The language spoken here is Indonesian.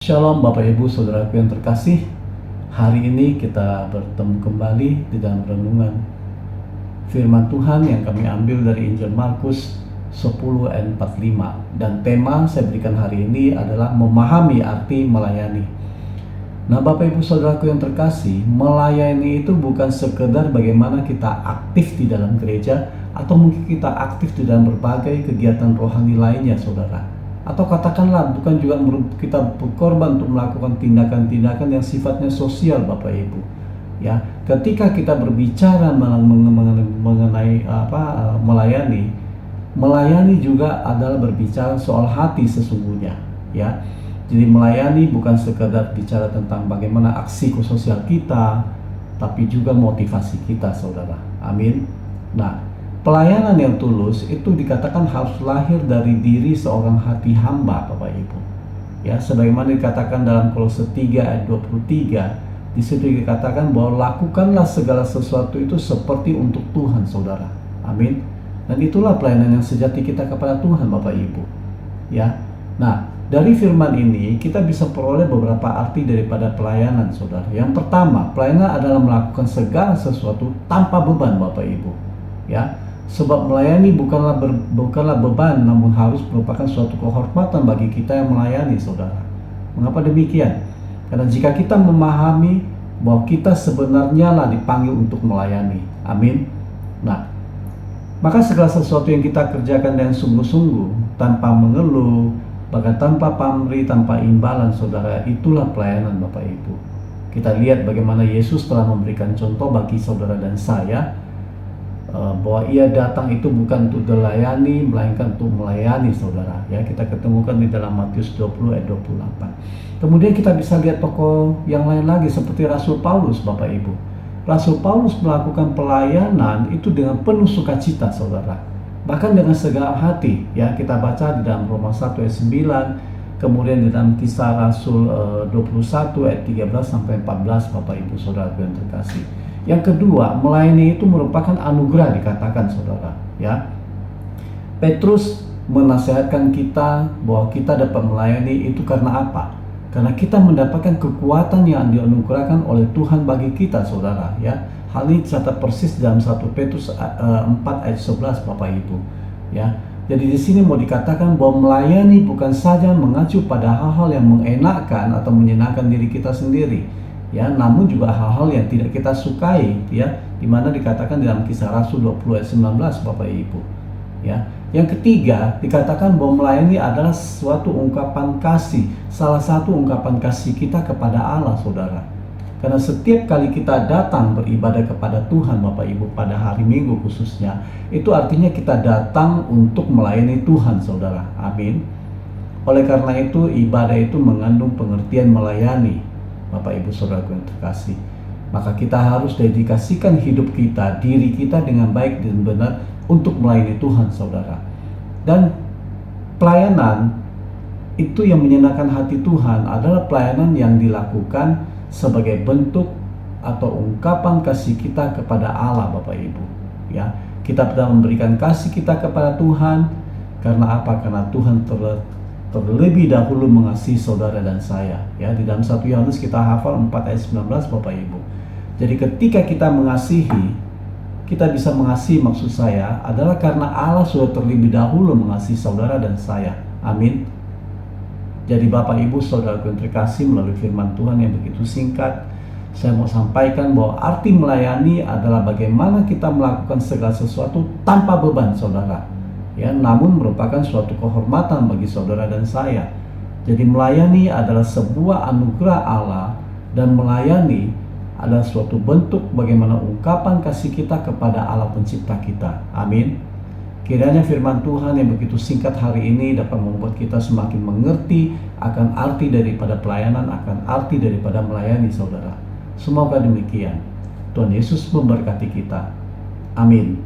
Shalom Bapak Ibu Saudaraku yang terkasih. Hari ini kita bertemu kembali di dalam renungan firman Tuhan yang kami ambil dari Injil Markus 10 ayat 45. Dan tema saya berikan hari ini adalah memahami arti melayani. Nah Bapak Ibu Saudaraku yang terkasih, melayani itu bukan sekedar bagaimana kita aktif di dalam gereja, atau mungkin kita aktif di dalam berbagai kegiatan rohani lainnya saudara. Atau katakanlah bukan juga kita berkorban untuk melakukan tindakan-tindakan yang sifatnya sosial Bapak Ibu. Ya, ketika kita berbicara mengenai melayani juga adalah berbicara soal hati sesungguhnya, ya. Jadi melayani bukan sekedar bicara tentang bagaimana aksi sosial kita, tapi juga motivasi kita, saudara. Amin. Nah, pelayanan yang tulus itu dikatakan harus lahir dari diri seorang hati hamba, Bapak Ibu. Ya, sebagaimana dikatakan dalam Kolose 3 ayat 23, di situ dikatakan bahwa lakukanlah segala sesuatu itu seperti untuk Tuhan, saudara. Amin. Dan itulah pelayanan yang sejati kita kepada Tuhan, Bapak Ibu. Ya. Nah, dari firman ini kita bisa peroleh beberapa arti daripada pelayanan, saudara. Yang pertama, pelayanan adalah melakukan segala sesuatu tanpa beban, Bapak Ibu. Ya. Sebab melayani bukanlah beban, namun harus merupakan suatu kehormatan bagi kita yang melayani, saudara. Mengapa demikian? Karena jika kita memahami bahwa kita sebenarnya lah dipanggil untuk melayani. Amin. Nah, maka segala sesuatu yang kita kerjakan dengan sungguh-sungguh, tanpa mengeluh, bahkan tanpa pamrih, tanpa imbalan, saudara, itulah pelayanan Bapak Ibu. Kita lihat bagaimana Yesus telah memberikan contoh bagi saudara dan saya, bahwa ia datang itu bukan untuk dilayani, melainkan untuk melayani, saudara. Ya, kita ketemukan di dalam Matius 20 ayat 28. Kemudian kita bisa lihat tokoh yang lain lagi seperti Rasul Paulus, Bapak Ibu. Rasul Paulus melakukan pelayanan itu dengan penuh sukacita, saudara. Bahkan dengan segala hati. Ya, kita baca di dalam Roma 1 ayat 9, kemudian di dalam Kisah Rasul 21 ayat 13 sampai 14, Bapak Ibu Saudara yang terkasih. Yang kedua, melayani itu merupakan anugerah dikatakan, saudara. Ya, Petrus menasihatkan kita bahwa kita dapat melayani itu karena apa? Karena kita mendapatkan kekuatan yang dianugerahkan oleh Tuhan bagi kita, saudara. Ya, hal ini tercatat persis dalam 1 Petrus 4 ayat 11, Bapak Ibu. Ya, jadi di sini mau dikatakan bahwa melayani bukan saja mengacu pada hal-hal yang mengenakkan atau menyenangkan diri kita sendiri, ya, namun juga hal-hal yang tidak kita sukai, ya, dimana dikatakan dalam Kisah Rasul 20 ayat 19, Bapak Ibu. Ya, yang ketiga dikatakan bahwa melayani adalah suatu ungkapan kasih, salah satu ungkapan kasih kita kepada Allah, saudara. Karena setiap kali kita datang beribadah kepada Tuhan, Bapak Ibu, pada hari Minggu khususnya, itu artinya kita datang untuk melayani Tuhan, saudara. Amin. Oleh karena itu, ibadah itu mengandung pengertian melayani, Bapak Ibu Saudaraku yang terkasih. Maka kita harus dedikasikan hidup kita, diri kita dengan baik dan benar untuk melayani Tuhan, saudara. Dan pelayanan itu yang menyenangkan hati Tuhan adalah pelayanan yang dilakukan sebagai bentuk atau ungkapan kasih kita kepada Allah, Bapak Ibu. Ya, kita telah memberikan kasih kita kepada Tuhan karena apa? Karena Tuhan terlebih dahulu mengasihi saudara dan saya. Ya, di dalam 1 Yohanes kita hafal 4 ayat 19, Bapak Ibu. Jadi ketika kita mengasihi, kita bisa mengasihi, maksud saya adalah karena Allah sudah terlebih dahulu mengasihi saudara dan saya. Amin. Jadi Bapak Ibu Saudara yang terkasih, melalui firman Tuhan yang begitu singkat, saya mau sampaikan bahwa arti melayani adalah bagaimana kita melakukan segala sesuatu tanpa beban, saudara. Ya, namun merupakan suatu kehormatan bagi saudara dan saya. Jadi melayani adalah sebuah anugerah Allah, dan melayani adalah suatu bentuk bagaimana ungkapan kasih kita kepada Allah pencipta kita. Amin. Kiranya firman Tuhan yang begitu singkat hari ini dapat membuat kita semakin mengerti akan arti daripada pelayanan, akan arti daripada melayani, saudara. Semoga demikian. Tuhan Yesus memberkati kita. Amin.